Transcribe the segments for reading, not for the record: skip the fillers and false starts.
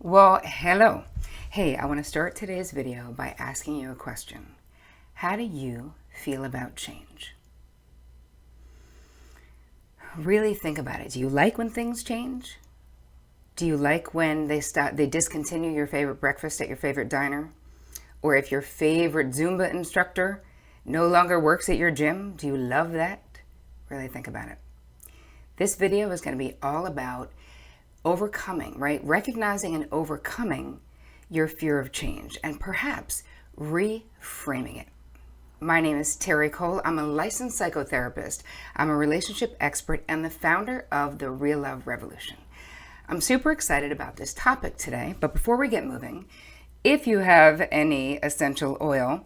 Well, hello. Hey, I want to start today's video by asking you a question. How do you feel about change? Really think about it. Do you like when things change? Do you like when they discontinue your favorite breakfast at your favorite diner? Or if your favorite Zumba instructor no longer works at your gym? Do you love that? Really think about it. This video is going to be all about overcoming, right? Recognizing and overcoming your fear of change and perhaps reframing it. My name is Terri Cole. I'm a licensed psychotherapist. I'm a relationship expert and the founder of the Real Love Revolution. I'm super excited about this topic today, but before we get moving, if you have any essential oil,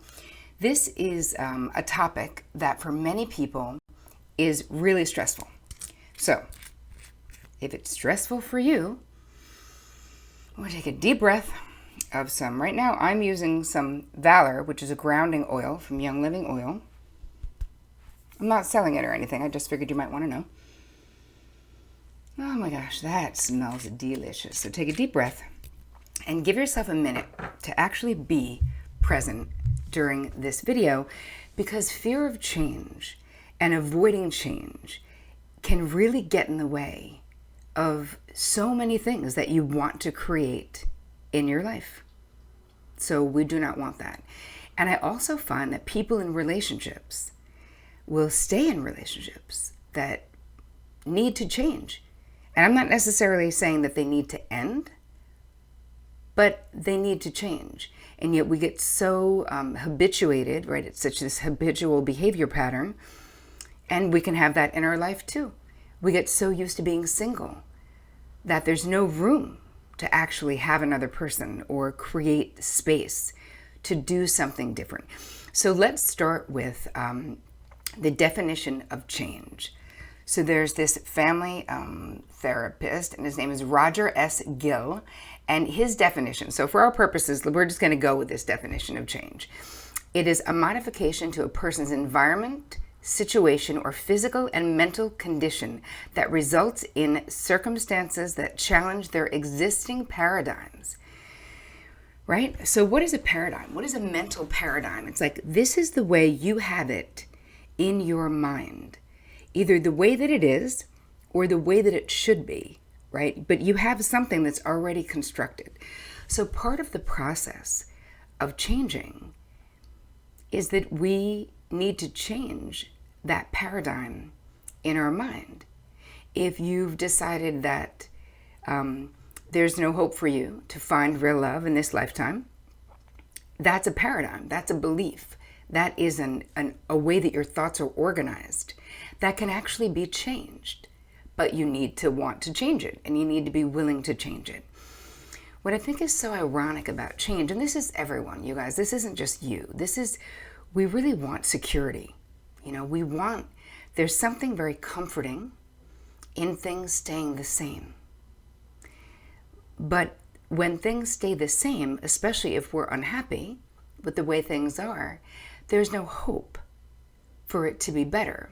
this is a topic that for many people is really stressful. So, if it's stressful for you, I'm going to take a deep breath of some. Right now, I'm using some Valor, which is a grounding oil from Young Living Oil. I'm not selling it or anything. I just figured you might want to know. Oh my gosh, that smells delicious. So take a deep breath and give yourself a minute to actually be present during this video, because fear of change and avoiding change can really get in the way of so many things that you want to create in your life. So we do not want that. And I also find that people in relationships will stay in relationships that need to change. And I'm not necessarily saying that they need to end, but they need to change. And yet we get so habituated, right? It's such this habitual behavior pattern. And we can have that in our life too. We get so used to being single that there's no room to actually have another person or create space to do something different. So let's start with the definition of change. So there's this family therapist, and his name is Roger S. Gill, and his definition, so for our purposes, we're just going to go with this definition of change. It is a modification to a person's environment, situation, or physical and mental condition that results in circumstances that challenge their existing paradigms. Right? So what is a paradigm? What is a mental paradigm? It's like, this is the way you have it in your mind. Either the way that it is or the way that it should be, right? But you have something that's already constructed. So part of the process of changing is that we need to change that paradigm in our mind. If you've decided that there's no hope for you to find real love in this lifetime, that's a paradigm, that's a belief, that is a way that your thoughts are organized that can actually be changed, but you need to want to change it and you need to be willing to change it. What I think is so ironic about change, and this is everyone, you guys, this isn't just you, we really want security. You know, there's something very comforting in things staying the same. But when things stay the same, especially if we're unhappy with the way things are, there's no hope for it to be better.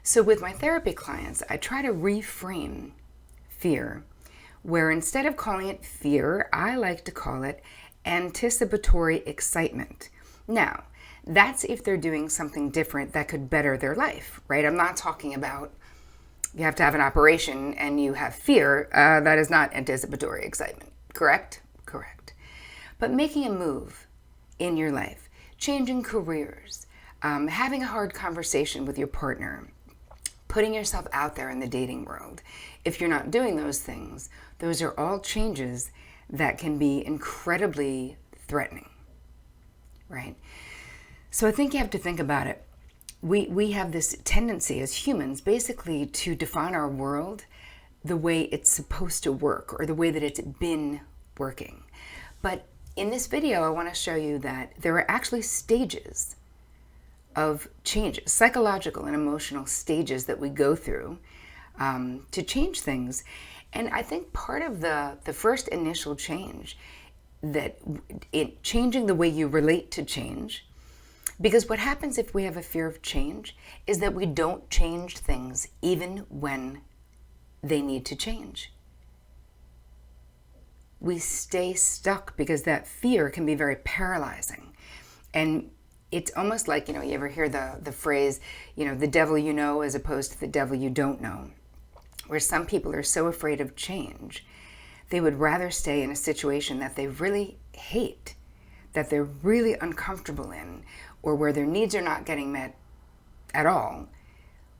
So with my therapy clients, I try to reframe fear, where instead of calling it fear, I like to call it anticipatory excitement. Now, that's if they're doing something different that could better their life, right? I'm not talking about you have to have an operation and you have fear. That is not anticipatory excitement, correct? Correct. But making a move in your life, changing careers, having a hard conversation with your partner, putting yourself out there in the dating world. If you're not doing those things, those are all changes that can be incredibly threatening, right? So I think you have to think about it. We have this tendency as humans basically to define our world the way it's supposed to work or the way that it's been working. But in this video, I want to show you that there are actually stages of changes, psychological and emotional stages that we go through to change things. And I think part of the first initial change, that it changing the way you relate to change, because what happens if we have a fear of change is that we don't change things even when they need to change. we stay stuck because that fear can be very paralyzing. And it's almost like, you ever hear the phrase, the devil you know as opposed to the devil you don't know, where some people are so afraid of change, they would rather stay in a situation that they really hate, that they're really uncomfortable in, or where their needs are not getting met at all,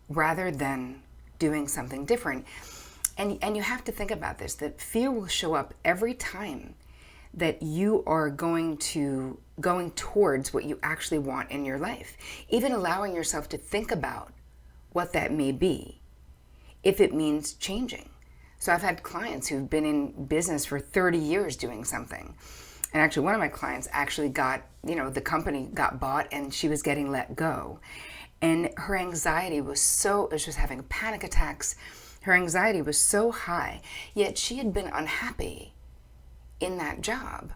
rather than doing something different. And you have to think about this, that fear will show up every time that you are going towards what you actually want in your life. Even allowing yourself to think about what that may be, if it means changing. So I've had clients who've been in business for 30 years doing something. And actually one of my clients actually got, the company got bought and she was getting let go. And her anxiety was she was having panic attacks. Her anxiety was so high, yet she had been unhappy in that job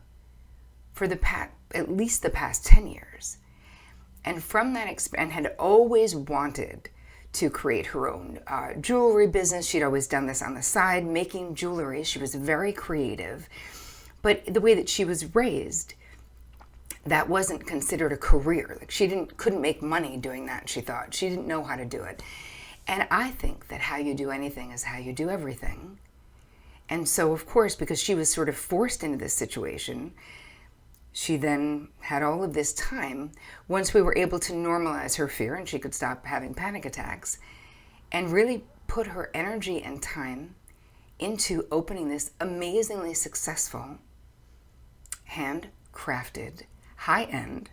for at least the past 10 years. And from that and had always wanted to create her own jewelry business. She'd always done this on the side, making jewelry. She was very creative. But the way that she was raised, that wasn't considered a career. Like she couldn't make money doing that, she thought. She didn't know how to do it. And I think that how you do anything is how you do everything. And so, of course, because she was sort of forced into this situation, she then had all of this time, once we were able to normalize her fear and she could stop having panic attacks, and really put her energy and time into opening this amazingly successful, handcrafted, high-end,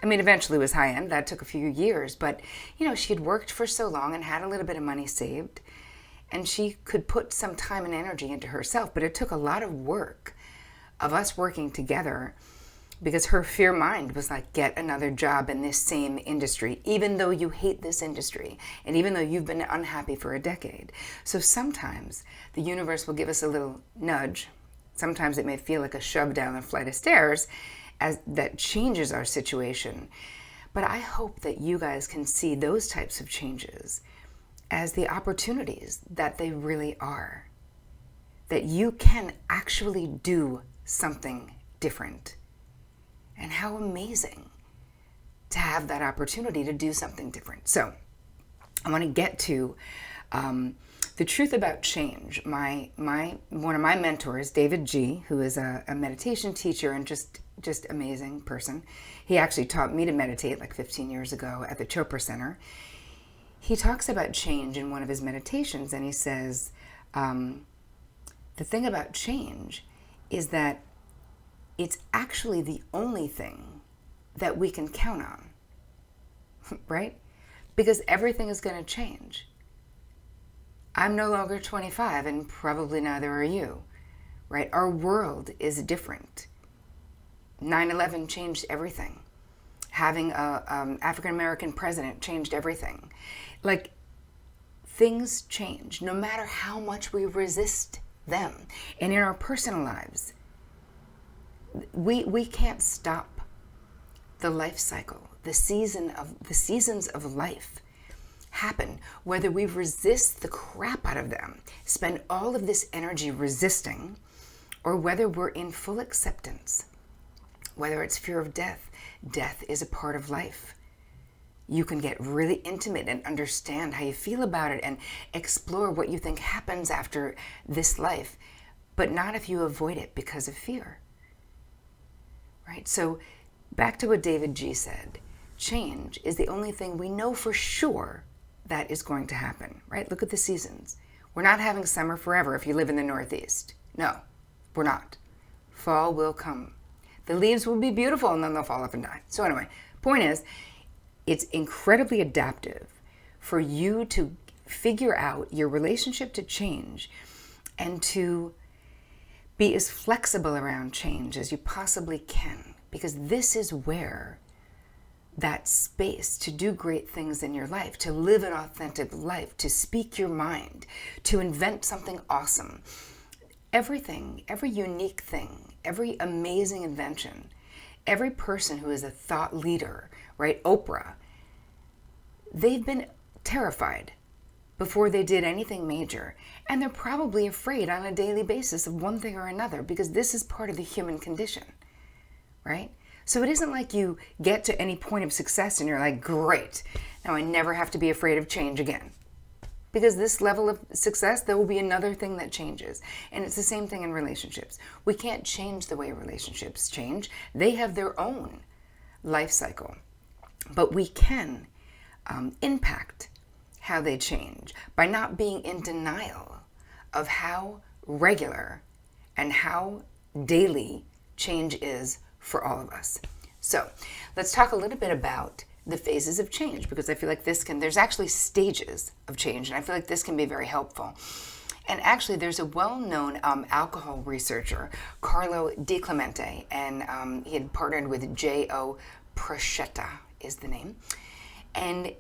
eventually it was high-end, that took a few years, but, she had worked for so long and had a little bit of money saved, and she could put some time and energy into herself, but it took a lot of work of us working together, because her fear mind was like, get another job in this same industry, even though you hate this industry, and even though you've been unhappy for a decade. So sometimes the universe will give us a little nudge. Sometimes it may feel like a shove down a flight of stairs that changes our situation. But I hope that you guys can see those types of changes as the opportunities that they really are. That you can actually do something different. And how amazing to have that opportunity to do something different. So I want to get to the truth about change. One of my mentors, Davidji, who is a meditation teacher and just amazing person. He actually taught me to meditate like 15 years ago at the Chopra Center. He talks about change in one of his meditations, and he says, the thing about change is that it's actually the only thing that we can count on, right? Because everything is going to change. I'm no longer 25, and probably neither are you, right? Our world is different. 9/11 changed everything. Having a African-American president changed everything. Like, things change no matter how much we resist them. And in our personal lives, we can't stop the life cycle. The seasons of life happen whether we resist the crap out of them, spend all of this energy resisting, or whether we're in full acceptance. Whether it's fear of death, death is a part of life. You can get really intimate and understand how you feel about it and explore what you think happens after this life, but not if you avoid it because of fear. Right? So back to what Davidji said, change is the only thing we know for sure that is going to happen, right? Look at the seasons. We're not having summer forever if you live in the Northeast. No, we're not. Fall will come. The leaves will be beautiful and then they'll fall off and die. So anyway, point is, it's incredibly adaptive for you to figure out your relationship to change and to be as flexible around change as you possibly can, because this is where that space to do great things in your life, to live an authentic life, to speak your mind, to invent something awesome. Everything, every unique thing, every amazing invention, every person who is a thought leader, right? Oprah, they've been terrified before they did anything major. And they're probably afraid on a daily basis of one thing or another, because this is part of the human condition, right? So it isn't like you get to any point of success and you're like, great, now I never have to be afraid of change again. Because this level of success, there will be another thing that changes. And it's the same thing in relationships. We can't change the way relationships change. They have their own life cycle. But we can impact how they change by not being in denial of how regular and how daily change is for all of us. So let's talk a little bit about the phases of change, because I feel like there's actually stages of change, and I feel like this can be very helpful. And actually, there's a well-known alcohol researcher, Carlo Di Clemente, and he had partnered with J.O. Prosciutto is the name. And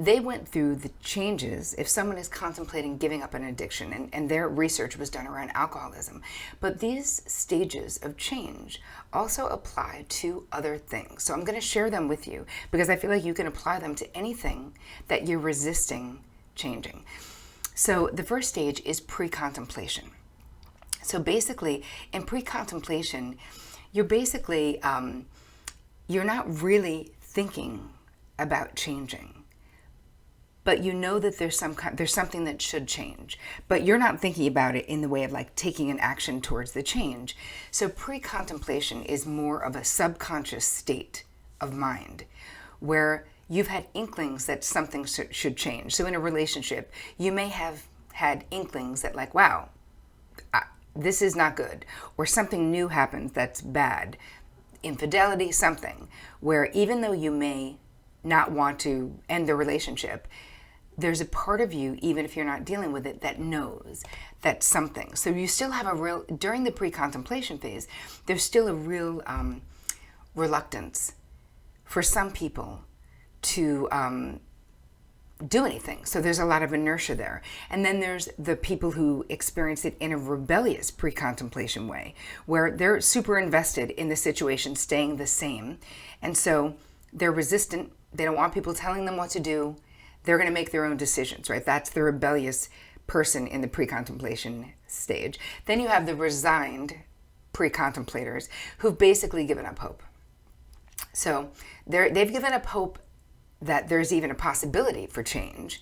they went through the changes if someone is contemplating giving up an addiction, and their research was done around alcoholism. But these stages of change also apply to other things. So I'm going to share them with you because I feel like you can apply them to anything that you're resisting changing. So the first stage is pre-contemplation. So basically, in pre-contemplation, you're basically, you're not really thinking about changing. But you know that there's something that should change, but you're not thinking about it in the way of like taking an action towards the change. So pre-contemplation is more of a subconscious state of mind where you've had inklings that something should change. So in a relationship, you may have had inklings that like, wow, this is not good, or something new happens that's bad, infidelity, something, where even though you may not want to end the relationship, there's a part of you, even if you're not dealing with it, that knows that something. So you still have during the pre-contemplation phase, there's still a real reluctance for some people to do anything. So there's a lot of inertia there. And then there's the people who experience it in a rebellious pre-contemplation way, where they're super invested in the situation staying the same. And so they're resistant. They don't want people telling them what to do. They're going to make their own decisions, right? That's the rebellious person in the pre-contemplation stage. Then you have the resigned pre-contemplators who've basically given up hope. So they've given up hope that there's even a possibility for change.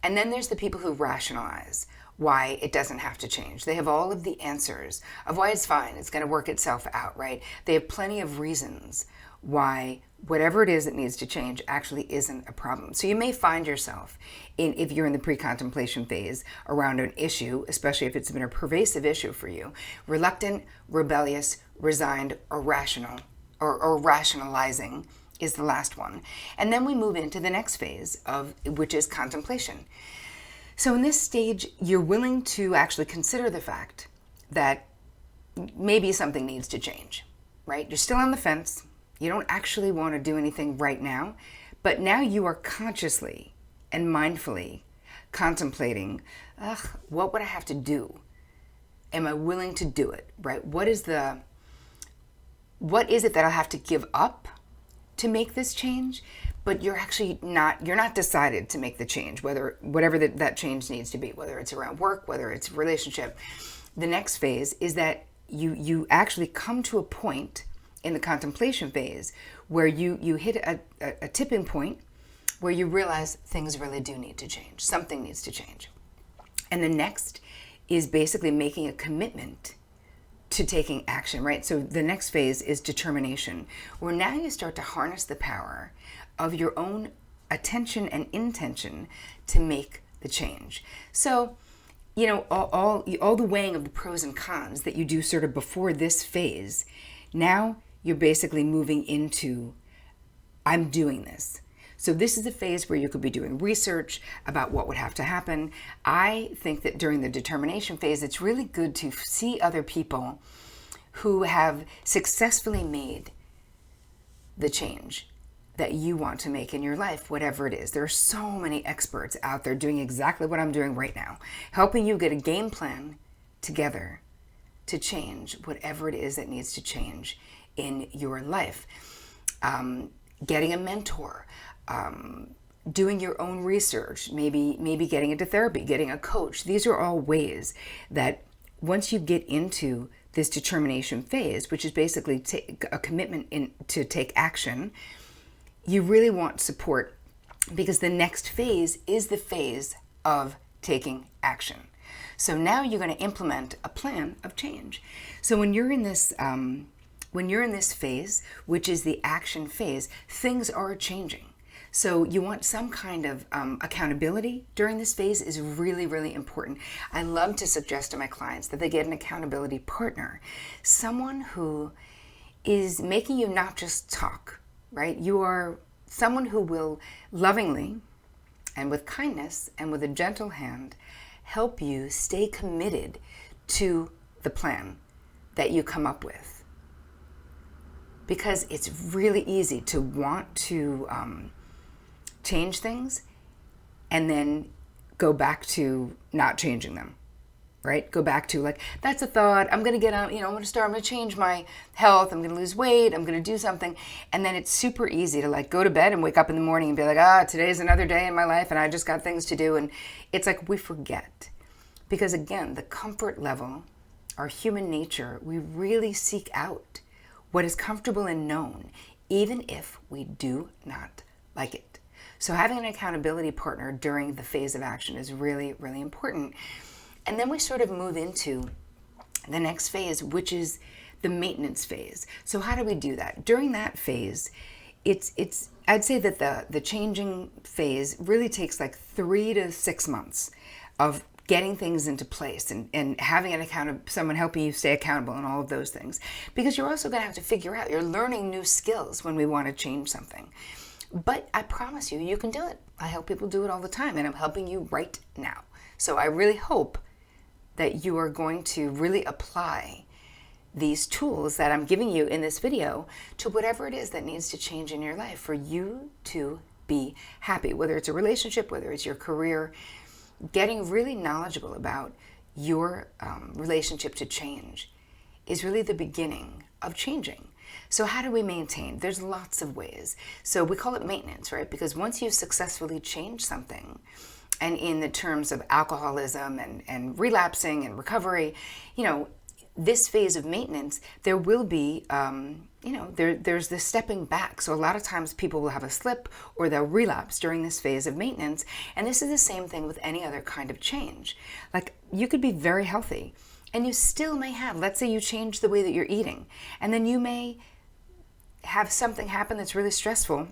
And then there's the people who rationalize why it doesn't have to change. They have all of the answers of why it's fine, it's going to work itself out, right? They have plenty of reasons why whatever it is that needs to change actually isn't a problem. So you may find yourself, if you're in the pre-contemplation phase, around an issue, especially if it's been a pervasive issue for you, reluctant, rebellious, resigned, or rational, or rationalizing is the last one. And then we move into the next phase, which is contemplation. So in this stage, you're willing to actually consider the fact that maybe something needs to change, right? You're still on the fence. You don't actually want to do anything right now, but now you are consciously and mindfully contemplating, what would I have to do? Am I willing to do it, right? What is it that I'll have to give up to make this change? But you're not decided to make the change, whatever that change needs to be, whether it's around work, whether it's relationship. The next phase is that you actually come to a point in the contemplation phase where you hit a tipping point where you realize things really do need to change. Something needs to change. And the next is basically making a commitment to taking action, right? So the next phase is determination, where now you start to harness the power of your own attention and intention to make the change. So, all the weighing of the pros and cons that you do sort of before this phase, now you're basically moving into, I'm doing this. So this is a phase where you could be doing research about what would have to happen. I think that during the determination phase, it's really good to see other people who have successfully made the change that you want to make in your life, whatever it is. There are so many experts out there doing exactly what I'm doing right now, helping you get a game plan together to change whatever it is that needs to change in your life. Getting a mentor, doing your own research, maybe getting into therapy, getting a coach. These are all ways that once you get into this determination phase, which is basically a commitment to take action, you really want support, because the next phase is the phase of taking action. So now you're going to implement a plan of change. So when you're in this phase, which is the action phase, things are changing. So you want some kind of accountability during this phase is really, really important. I love to suggest to my clients that they get an accountability partner, someone who is making you not just talk, right? You are someone who will lovingly and with kindness and with a gentle hand help you stay committed to the plan that you come up with. Because it's really easy to want to change things and then go back to not changing them, right? Go back to like, that's a thought, I'm going to get out, I'm going to change my health, I'm going to lose weight, I'm going to do something. And then it's super easy to like go to bed and wake up in the morning and be like, today's another day in my life and I just got things to do. And it's like we forget. Because again, the comfort level, our human nature, we really seek out what is comfortable and known, even if we do not like it. So having an accountability partner during the phase of action is really, really important. And then we sort of move into the next phase, which is the maintenance phase. So how do we do that? During that phase, I'd say that the changing phase really takes like 3 to 6 months of getting things into place and having someone helping you stay accountable and all of those things. Because you're also going to have to figure out, you're learning new skills when we want to change something. But I promise you, you can do it. I help people do it all the time, and I'm helping you right now. So I really hope that you are going to really apply these tools that I'm giving you in this video to whatever it is that needs to change in your life for you to be happy, whether it's a relationship, whether it's your career. Getting really knowledgeable about your relationship to change is really the beginning of changing. So how do we maintain? There's lots of ways. So we call it maintenance, right? Because once you've successfully changed something, and in the terms of alcoholism and relapsing and recovery, this phase of maintenance, there will be, there's this stepping back. So a lot of times people will have a slip or they'll relapse during this phase of maintenance. And this is the same thing with any other kind of change. Like you could be very healthy and you still may have, let's say you change the way that you're eating, and then you may have something happen that's really stressful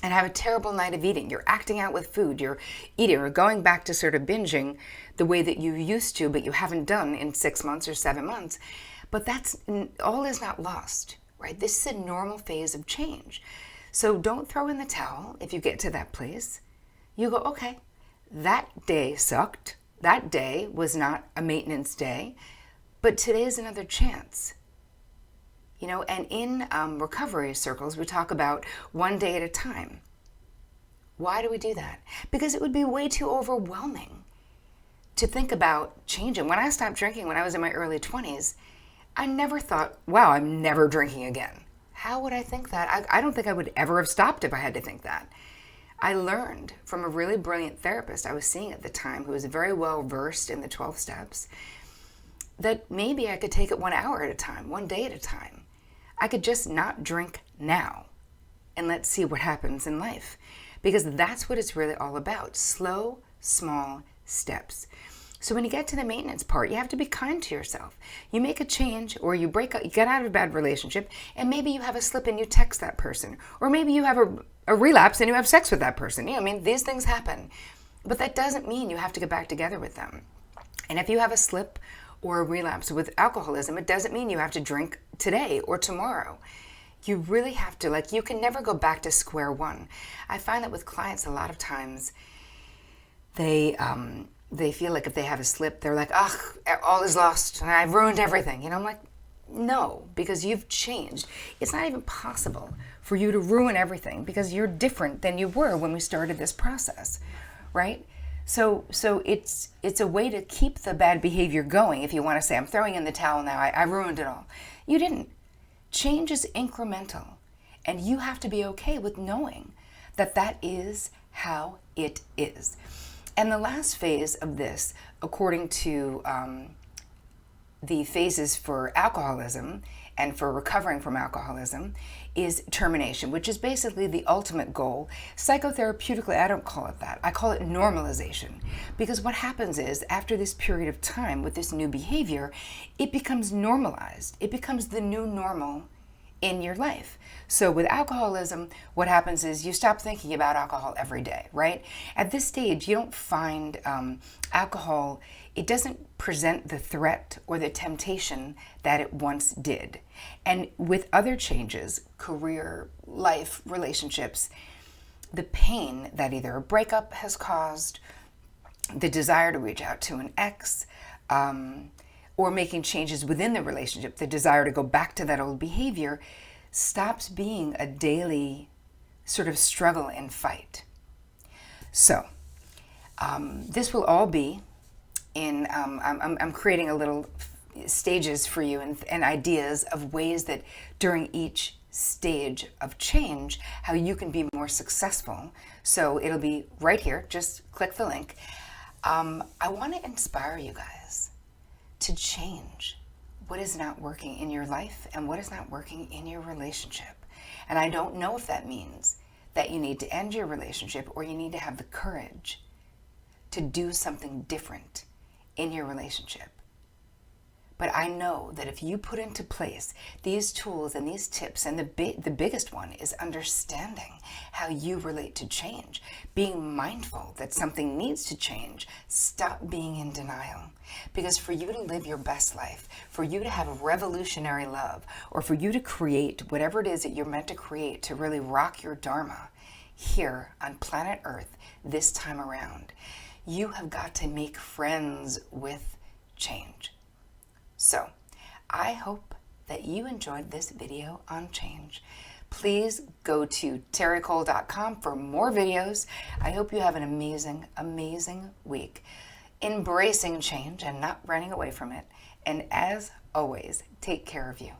and have a terrible night of eating. You're acting out with food, you're eating or going back to sort of binging the way that you used to, but you haven't done in 6 months or 7 months. But all is not lost, right? This is a normal phase of change. So don't throw in the towel if you get to that place. You go, okay, that day sucked. That day was not a maintenance day, but today is another chance. And in recovery circles, we talk about one day at a time. Why do we do that? Because it would be way too overwhelming to think about changing. When I stopped drinking when I was in my early 20s, I never thought, wow, I'm never drinking again. How would I think that? I don't think I would ever have stopped if I had to think that. I learned from a really brilliant therapist I was seeing at the time, who was very well versed in the 12 steps, that maybe I could take it 1 hour at a time, 1 day at a time. I could just not drink now and let's see what happens in life. Because that's what it's really all about. Slow, small steps. So when you get to the maintenance part, you have to be kind to yourself. You make a change, or you break up, you get out of a bad relationship, and maybe you have a slip and you text that person. Or maybe you have a relapse and you have sex with that person. These things happen. But that doesn't mean you have to get back together with them. And if you have a slip or a relapse with alcoholism, it doesn't mean you have to drink today or tomorrow. You really have to, you can never go back to square one. I find that with clients a lot of times, they feel like if they have a slip, they're like, all is lost, and I've ruined everything. I'm like, no, because you've changed. It's not even possible for you to ruin everything because you're different than you were when we started this process, right? So it's a way to keep the bad behavior going. If you want to say, I'm throwing in the towel now, I ruined it all. You didn't. Change is incremental, and you have to be okay with knowing that is how it is. And the last phase of this, according to the phases for alcoholism and for recovering from alcoholism, is termination, which is basically the ultimate goal. Psychotherapeutically, I don't call it that. I call it normalization. Because what happens is, after this period of time with this new behavior, it becomes normalized. It becomes the new normal in your life. So with alcoholism, what happens is you stop thinking about alcohol every day, right? At this stage, you don't find alcohol, it doesn't present the threat or the temptation that it once did. And with other changes, career, life, relationships, the pain that either a breakup has caused, the desire to reach out to an ex, or making changes within the relationship, the desire to go back to that old behavior, stops being a daily sort of struggle and fight. So this will all be in, I'm creating a little stages for you and ideas of ways that during each stage of change, how you can be more successful. So it'll be right here, just click the link. I want to inspire you guys to change what is not working in your life and what is not working in your relationship. And I don't know if that means that you need to end your relationship or you need to have the courage to do something different in your relationship. But I know that if you put into place these tools and these tips, and the biggest one is understanding how you relate to change, being mindful that something needs to change, stop being in denial. Because for you to live your best life, for you to have revolutionary love, or for you to create whatever it is that you're meant to create to really rock your dharma here on planet Earth this time around, you have got to make friends with change. So, I hope that you enjoyed this video on change. Please go to terricole.com for more videos. I hope you have an amazing, amazing week, embracing change and not running away from it. And as always, take care of you.